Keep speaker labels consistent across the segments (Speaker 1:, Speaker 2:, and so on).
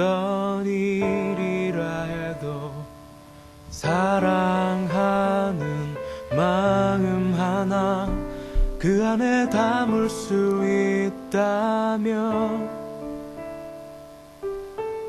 Speaker 1: 어떤 일이라 해도 사랑하는 마음 하나 그 안에 담을 수 있다면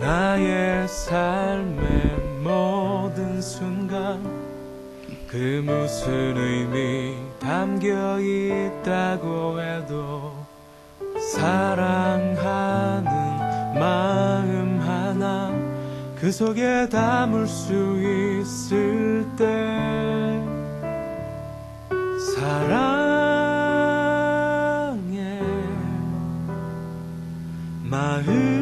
Speaker 1: 나의 삶의 모든 순간 그 무슨 의미 담겨 있다고 해도 사랑하는 마음 하나 그 속에 담을 수 있을 때 사랑의 마음은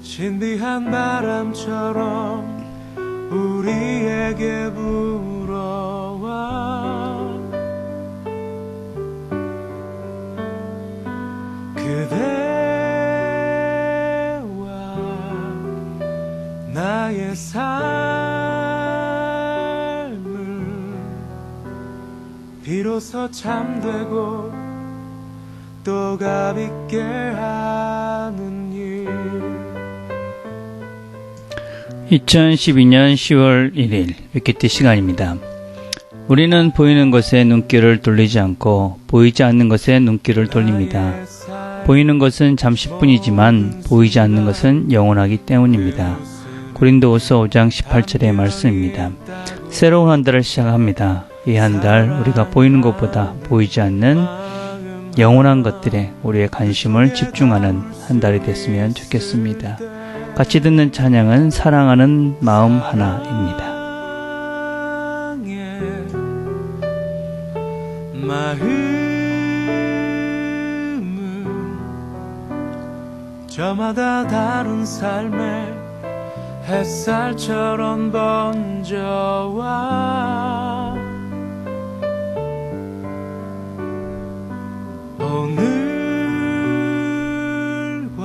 Speaker 1: 신비한 바람처럼 우리에게 불어와 그대와 나의 삶을 비로소 잠들고 또 가볍게 하는 일
Speaker 2: 2012년 10월 1일 위키티 시간입니다. 우리는 보이는 것에 눈길을 돌리지 않고 보이지 않는 것에 눈길을 돌립니다. 보이는 것은 잠시뿐이지만 보이지 않는 것은 영원하기 때문입니다. 고린도후서 5장 18절의 말씀입니다. 새로운 한 달을 시작합니다. 이 한 달 우리가 보이는 것보다 보이지 않는 영원한 것들에 우리의 관심을 집중하는 한 달이 됐으면 좋겠습니다. 같이 듣는 찬양은 사랑하는 마음 하나입니다.
Speaker 1: 마음은 저마다 다른 삶의 햇살처럼 번져와 오늘과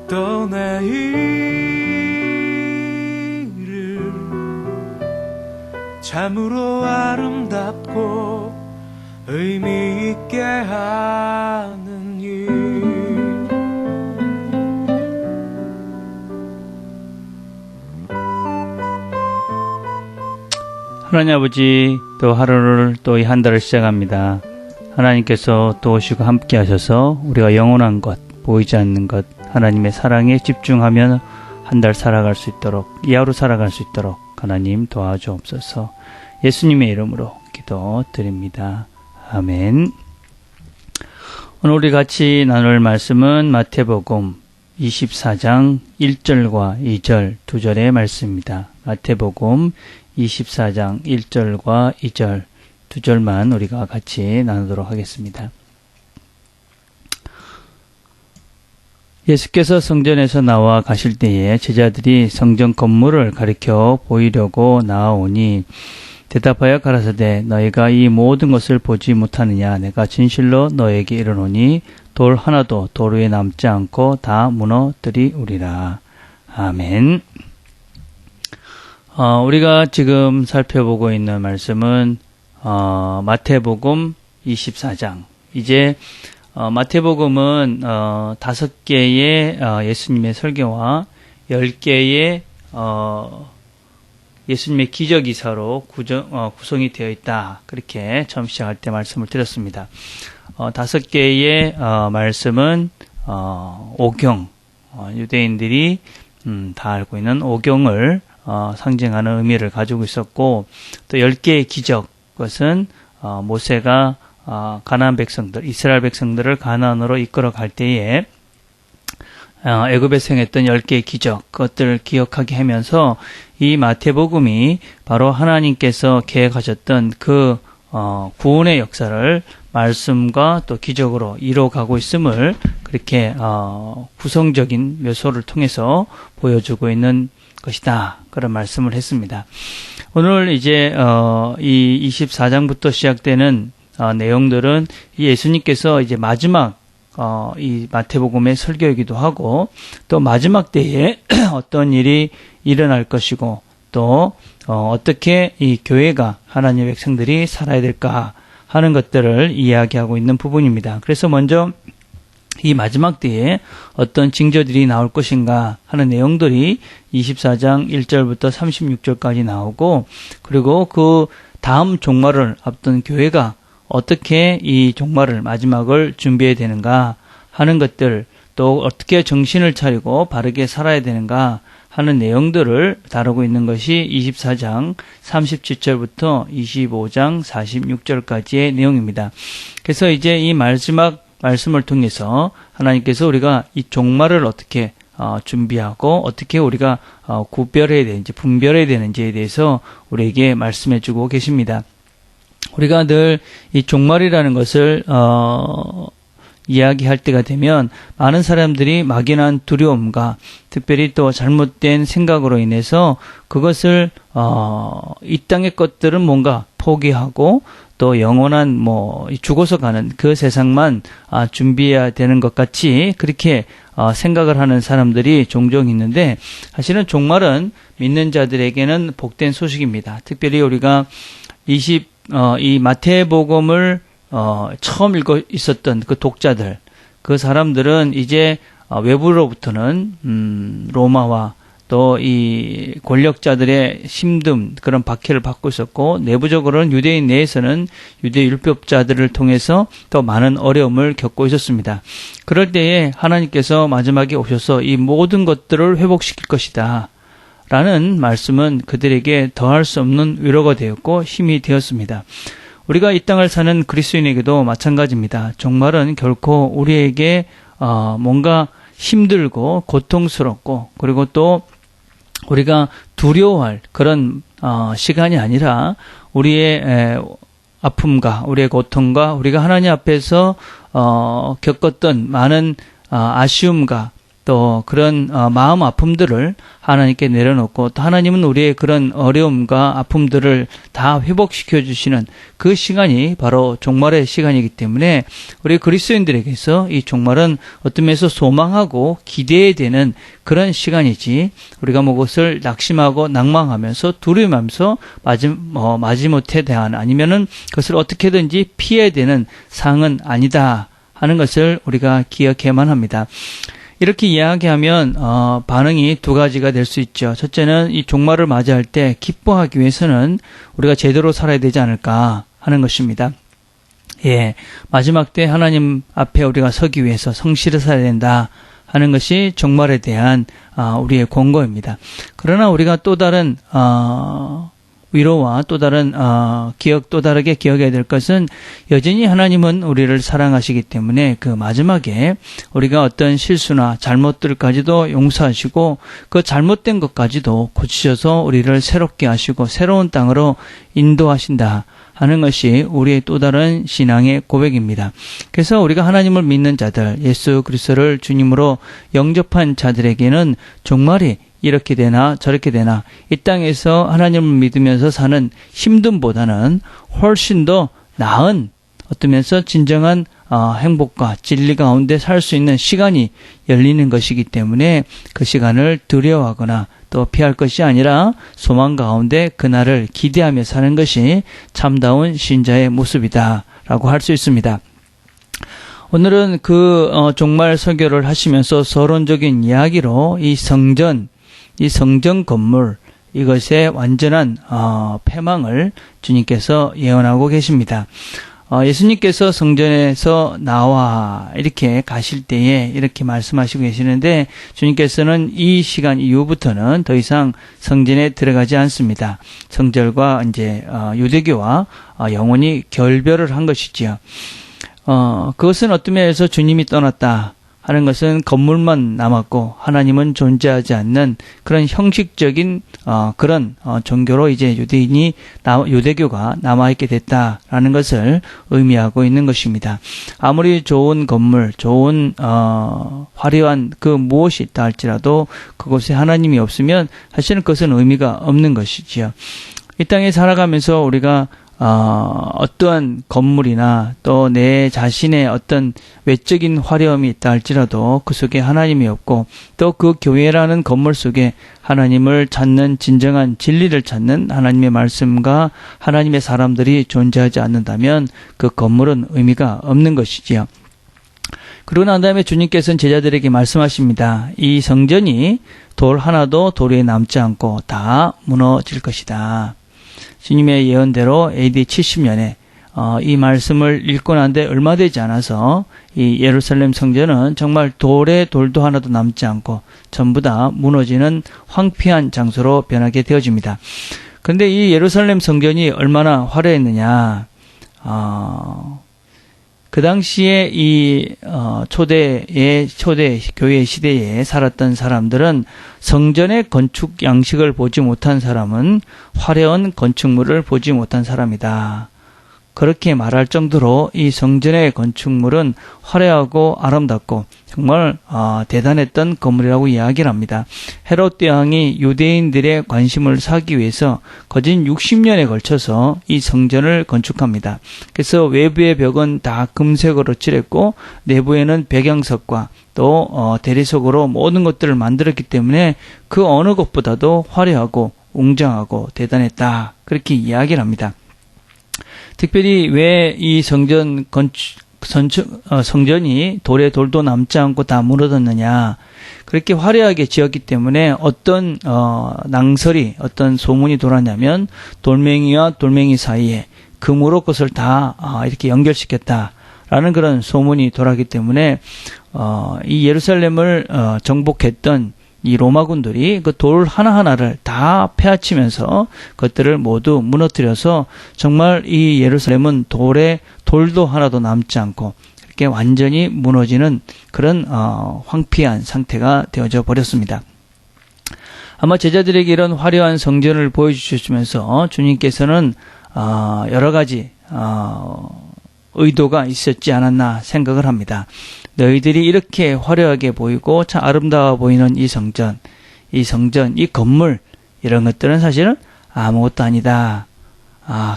Speaker 1: 또 내일을 참으로 아름답고 의미 있게 하는 일
Speaker 2: 하나님 아버지, 또 하루를 또 이 한 달을 시작합니다. 하나님께서 또 오시고 함께 하셔서 우리가 영원한 것, 보이지 않는 것, 하나님의 사랑에 집중하며 한 달 살아갈 수 있도록, 이 하루 살아갈 수 있도록 하나님 도와주옵소서. 예수님의 이름으로 기도드립니다. 아멘. 오늘 우리 같이 나눌 말씀은 마태복음 24장 1절과 2절, 2절의 말씀입니다. 마태복음 24장 1절과 2절, 2절만 우리가 같이 나누도록 하겠습니다. 예수께서 성전에서 나와 가실 때에 제자들이 성전 건물을 가리켜 보이려고 나아오니 대답하여 가라사대 너희가 이 모든 것을 보지 못하느냐. 내가 진실로 너에게 이르노니 돌 하나도 돌 위에 남지 않고 다 무너뜨리우리라. 아멘. 우리가 지금 살펴보고 있는 말씀은 마태복음 24장. 이제 마태복음은 5개의 예수님의 설교와 10개의 예수님의 기저기사로 구성이 되어 있다. 그렇게 처음 시작할 때 말씀을 드렸습니다. 5개의 말씀은 오경, 유대인들이 다 알고 있는 오경을 상징하는 의미를 가지고 있었고, 또 10개의 기적, 그것은 모세가 가나안 백성들, 이스라엘 백성들을 가나안으로 이끌어 갈 때에 애굽에서 행했던 10개의 기적, 그것들을 기억하게 하면서 이 마태복음이 바로 하나님께서 계획하셨던 그 구원의 역사를 말씀과 또 기적으로 이뤄가고 있음을 그렇게 구성적인 묘소를 통해서 보여주고 있는 것이다. 그런 말씀을 했습니다. 오늘 이제 이 24장부터 시작되는 내용들은 이 예수님께서 이제 마지막 이 마태복음의 설교이기도 하고, 또 마지막 때에 어떤 일이 일어날 것이고, 또 어떻게 이 교회가, 하나님의 백성들이 살아야 될까 하는 것들을 이야기하고 있는 부분입니다. 그래서 먼저 이 마지막 때에 어떤 징조들이 나올 것인가 하는 내용들이 24장 1절부터 36절까지 나오고, 그리고 그 다음 종말을 앞둔 교회가 어떻게 이 종말을 마지막을 준비해야 되는가 하는 것들, 또 어떻게 정신을 차리고 바르게 살아야 되는가 하는 내용들을 다루고 있는 것이 24장 37절부터 25장 46절까지의 내용입니다. 그래서 이제 이 마지막 말씀을 통해서 하나님께서 우리가 이 종말을 어떻게 준비하고 어떻게 우리가 구별해야 되는지, 분별해야 되는지에 대해서 우리에게 말씀해 주고 계십니다. 우리가 늘 이 종말이라는 것을 이야기할 때가 되면 많은 사람들이 막연한 두려움과 특별히 또 잘못된 생각으로 인해서 그것을 이 땅의 것들은 뭔가 포기하고 또 영원한 죽어서 가는 그 세상만 준비해야 되는 것 같이 그렇게 생각을 하는 사람들이 종종 있는데, 사실은 종말은 믿는 자들에게는 복된 소식입니다. 특별히 우리가 이 마태복음을 처음 읽어 있었던 그 독자들, 그 사람들은 이제 외부로부터는 로마와 또 이 권력자들의 힘듦, 그런 박해를 받고 있었고, 내부적으로는 유대인 내에서는 유대 율법자들을 통해서 또 많은 어려움을 겪고 있었습니다. 그럴 때에 하나님께서 마지막에 오셔서 이 모든 것들을 회복시킬 것이다 라는 말씀은 그들에게 더할 수 없는 위로가 되었고 힘이 되었습니다. 우리가 이 땅을 사는 그리스도인에게도 마찬가지입니다. 종말은 결코 우리에게 뭔가 힘들고 고통스럽고, 그리고 또 우리가 두려워할 그런 시간이 아니라 우리의 아픔과 우리의 고통과 우리가 하나님 앞에서 겪었던 많은 아쉬움과 또 그런 마음 아픔들을 하나님께 내려놓고, 또 하나님은 우리의 그런 어려움과 아픔들을 다 회복시켜 주시는 그 시간이 바로 종말의 시간이기 때문에 우리 그리스도인들에게서 이 종말은 어떤 면에서 소망하고 기대해야 되는 그런 시간이지, 우리가 무엇을 낙심하고 낭망하면서 두려워하면서 마지못해 대한, 아니면은 그것을 어떻게든지 피해야 되는 상은 아니다 하는 것을 우리가 기억해야만 합니다. 이렇게 이야기하면 반응이 두 가지가 될 수 있죠. 첫째는 이 종말을 맞이할 때 기뻐하기 위해서는 우리가 제대로 살아야 되지 않을까 하는 것입니다. 예, 마지막 때 하나님 앞에 우리가 서기 위해서 성실히 살아야 된다 하는 것이 종말에 대한 우리의 권고입니다. 그러나 우리가 또 다른 위로와 또 다른 또 다르게 기억해야 될 것은, 여전히 하나님은 우리를 사랑하시기 때문에 그 마지막에 우리가 어떤 실수나 잘못들까지도 용서하시고 그 잘못된 것까지도 고치셔서 우리를 새롭게 하시고 새로운 땅으로 인도하신다 하는 것이 우리의 또 다른 신앙의 고백입니다. 그래서 우리가 하나님을 믿는 자들, 예수 그리스도를 주님으로 영접한 자들에게는 종말이 이렇게 되나 저렇게 되나 이 땅에서 하나님을 믿으면서 사는 힘듦보다는 훨씬 더 나은, 어떤 면에서 진정한 행복과 진리 가운데 살 수 있는 시간이 열리는 것이기 때문에 그 시간을 두려워하거나 또 피할 것이 아니라 소망 가운데 그날을 기대하며 사는 것이 참다운 신자의 모습이다라고 할 수 있습니다. 오늘은 그 종말 설교를 하시면서 서론적인 이야기로 이 성전 건물, 이것의 완전한 패망을 주님께서 예언하고 계십니다. 예수님께서 성전에서 나와 이렇게 가실 때에 이렇게 말씀하시고 계시는데, 주님께서는 이 시간 이후부터는 더 이상 성전에 들어가지 않습니다. 성전과 이제 유대교와 영원히 결별을 한 것이지요. 그것은 어떤 면에서 주님이 떠났다 하는 것은 건물만 남았고 하나님은 존재하지 않는 그런 형식적인 그런 종교로 이제 유대교가 남아있게 됐다라는 것을 의미하고 있는 것입니다. 아무리 좋은 건물, 좋은 화려한 그 무엇이 있다 할지라도 그곳에 하나님이 없으면 사실은 그것은 의미가 없는 것이지요. 이 땅에 살아가면서 우리가 어떠한 건물이나 또 내 자신의 어떤 외적인 화려함이 있다 할지라도 그 속에 하나님이 없고 또 그 교회라는 건물 속에 하나님을 찾는 진정한 진리를 찾는 하나님의 말씀과 하나님의 사람들이 존재하지 않는다면 그 건물은 의미가 없는 것이지요. 그러고 난 다음에 주님께서는 제자들에게 말씀하십니다. 이 성전이 돌 하나도 돌 위에 남지 않고 다 무너질 것이다. 주님의 예언대로 AD 70년에 이 말씀을 읽고 난 뒤 얼마 되지 않아서 이 예루살렘 성전은 정말 돌에 돌도 하나도 남지 않고 전부 다 무너지는 황폐한 장소로 변하게 되어집니다. 그런데 이 예루살렘 성전이 얼마나 화려했느냐. 그 당시에 이 초대 교회 시대에 살았던 사람들은 성전의 건축 양식을 보지 못한 사람은 화려한 건축물을 보지 못한 사람이다. 그렇게 말할 정도로 이 성전의 건축물은 화려하고 아름답고 정말 대단했던 건물이라고 이야기를 합니다. 헤롯 대왕이 유대인들의 관심을 사기 위해서 거진 60년에 걸쳐서 이 성전을 건축합니다. 그래서 외부의 벽은 다 금색으로 칠했고 내부에는 백양석과 또 대리석으로 모든 것들을 만들었기 때문에 그 어느 것보다도 화려하고 웅장하고 대단했다. 그렇게 이야기를 합니다. 특별히 왜 이 성전이 돌에 돌도 남지 않고 다 무너졌느냐. 그렇게 화려하게 지었기 때문에 어떤 낭설이 어떤 소문이 돌았냐면 돌멩이와 돌멩이 사이에 금으로 것을 다 이렇게 연결시켰다라는 그런 소문이 돌았기 때문에 이 예루살렘을 정복했던 이 로마군들이 그 돌 하나하나를 다 패하치면서 그것들을 모두 무너뜨려서 정말 이 예루살렘은 돌에 돌도 하나도 남지 않고 이렇게 완전히 무너지는 그런 황폐한 상태가 되어져 버렸습니다. 아마 제자들에게 이런 화려한 성전을 보여주시면서 주님께서는 여러 가지 의도가 있었지 않았나 생각을 합니다. 너희들이 이렇게 화려하게 보이고 참 아름다워 보이는 이 성전, 이 건물 이런 것들은 사실은 아무것도 아니다.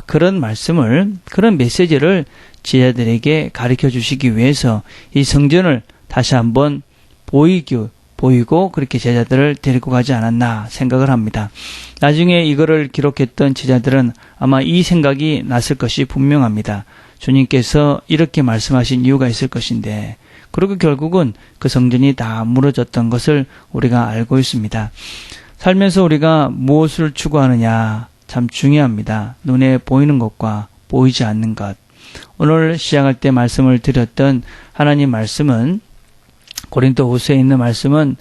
Speaker 2: 그런 말씀을, 그런 메시지를 제자들에게 가르쳐 주시기 위해서 이 성전을 다시 한번 보이고 그렇게 제자들을 데리고 가지 않았나 생각을 합니다. 나중에 이거를 기록했던 제자들은 아마 이 생각이 났을 것이 분명합니다. 주님께서 이렇게 말씀하신 이유가 있을 것인데, 그리고 결국은 그 성전이 다 무너졌던 것을 우리가 알고 있습니다. 살면서 우리가 무엇을 추구하느냐 참 중요합니다. 눈에 보이는 것과 보이지 않는 것. 오늘 시작할 때 말씀을 드렸던 하나님 말씀은, 고린도후서에 있는 말씀은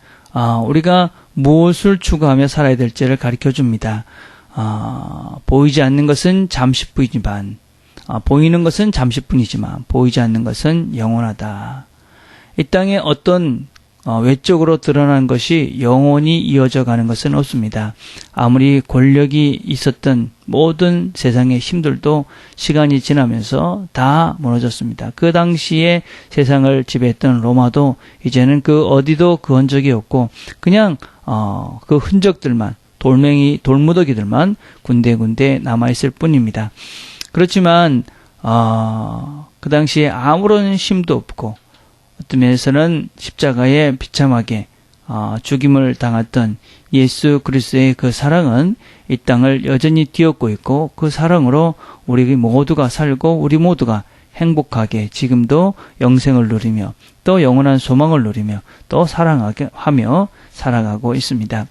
Speaker 2: 우리가 무엇을 추구하며 살아야 될지를 가르쳐 줍니다. 보이지 않는 것은 잠시뿐이지만, 보이는 것은 잠시뿐이지만 보이지 않는 것은 영원하다. 이 땅에 어떤 외적으로 드러난 것이 영원히 이어져 가는 것은 없습니다. 아무리 권력이 있었던 모든 세상의 힘들도 시간이 지나면서 다 무너졌습니다. 그 당시에 세상을 지배했던 로마도 이제는 그 어디도 그 흔적이 없고 그냥 그 흔적들만, 돌무더기들만 군데군데 남아있을 뿐입니다. 그렇지만 그 당시에 아무런 힘도 없고 어떤 면에서는 십자가에 비참하게 죽임을 당했던 예수 그리스도의 그 사랑은 이 땅을 여전히 뒤엎고 있고, 그 사랑으로 우리 모두가 살고 우리 모두가 행복하게 지금도 영생을 누리며 또 영원한 소망을 누리며 또 사랑하게 하며 살아가고 있습니다.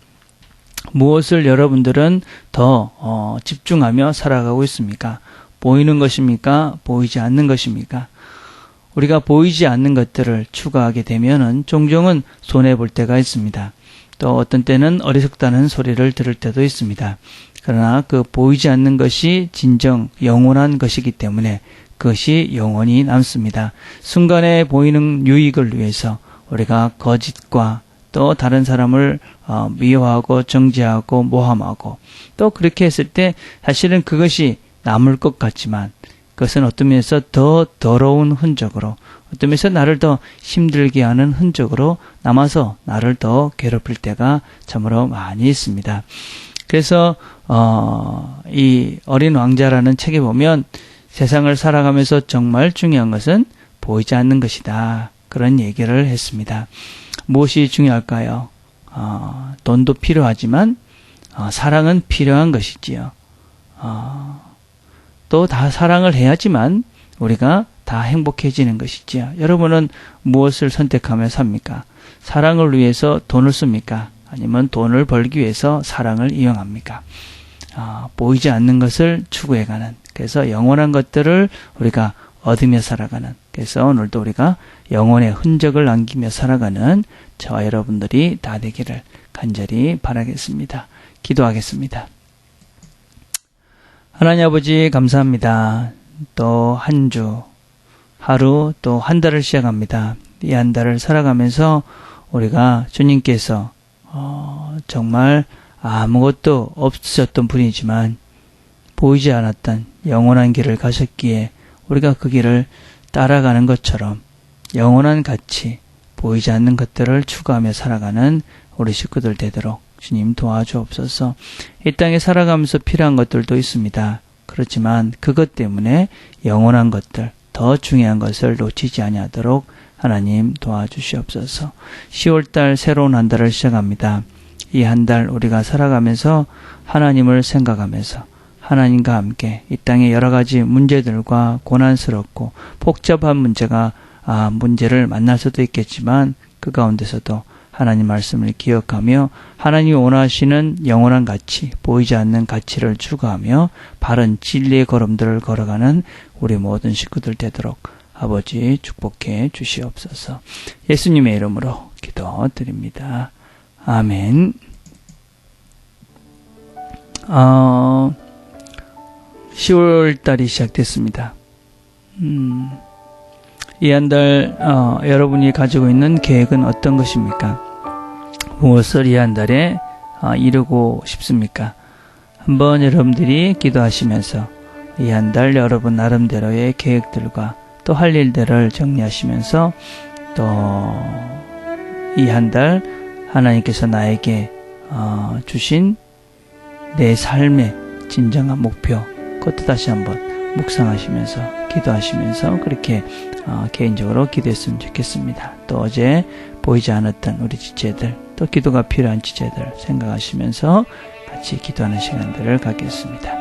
Speaker 2: 무엇을 여러분들은 더 집중하며 살아가고 있습니까? 보이는 것입니까? 보이지 않는 것입니까? 우리가 보이지 않는 것들을 추구하게 되면은 종종은 손해볼 때가 있습니다. 또 어떤 때는 어리석다는 소리를 들을 때도 있습니다. 그러나 그 보이지 않는 것이 진정 영원한 것이기 때문에 그것이 영원히 남습니다. 순간에 보이는 유익을 위해서 우리가 거짓과 또 다른 사람을 미워하고 정죄하고 모함하고 또 그렇게 했을 때 사실은 그것이 남을 것 같지만 그것은 어떤 면에서 더 더러운 흔적으로, 어떤 면에서 나를 더 힘들게 하는 흔적으로 남아서 나를 더 괴롭힐 때가 참으로 많이 있습니다. 그래서 이 어린 왕자라는 책에 보면 세상을 살아가면서 정말 중요한 것은 보이지 않는 것이다. 그런 얘기를 했습니다. 무엇이 중요할까요? 돈도 필요하지만 사랑은 필요한 것이지요. 또 다 사랑을 해야지만 우리가 다 행복해지는 것이지요. 여러분은 무엇을 선택하며 삽니까? 사랑을 위해서 돈을 씁니까? 아니면 돈을 벌기 위해서 사랑을 이용합니까? 보이지 않는 것을 추구해가는, 그래서 영원한 것들을 우리가 얻으며 살아가는, 그래서 오늘도 우리가 영혼의 흔적을 남기며 살아가는 저와 여러분들이 다 되기를 간절히 바라겠습니다. 기도하겠습니다. 하나님 아버지 감사합니다. 또 한 주, 하루, 또 한 달을 시작합니다. 이 한 달을 살아가면서 우리가 주님께서 정말 아무것도 없으셨던 분이지만 보이지 않았던 영원한 길을 가셨기에 우리가 그 길을 따라가는 것처럼 영원한 가치, 보이지 않는 것들을 추구하며 살아가는 우리 식구들 되도록 주님 도와주옵소서. 이 땅에 살아가면서 필요한 것들도 있습니다. 그렇지만 그것 때문에 영원한 것들, 더 중요한 것을 놓치지 아니하도록 하나님 도와주시옵소서. 10월달 새로운 한 달을 시작합니다. 이 한 달 우리가 살아가면서 하나님을 생각하면서 하나님과 함께 이 땅의 여러 가지 문제들과 고난스럽고 복잡한 문제를 만날 수도 있겠지만 그 가운데서도 하나님 말씀을 기억하며 하나님이 원하시는 영원한 가치, 보이지 않는 가치를 추구하며 바른 진리의 걸음들을 걸어가는 우리 모든 식구들 되도록 아버지 축복해 주시옵소서. 예수님의 이름으로 기도드립니다. 아멘. 10월 달이 시작됐습니다. 이 한 달 여러분이 가지고 있는 계획은 어떤 것입니까? 무엇을 이 한 달에 이루고 싶습니까? 한번 여러분들이 기도하시면서 이 한 달 여러분 나름대로의 계획들과 또 할 일들을 정리하시면서 또 이 한 달 하나님께서 나에게 주신 내 삶의 진정한 목표, 그것도 다시 한번 묵상하시면서 기도하시면서 그렇게 개인적으로 기도했으면 좋겠습니다. 또 어제 보이지 않았던 우리 지체들, 또 기도가 필요한 지체들 생각하시면서 같이 기도하는 시간들을 갖겠습니다.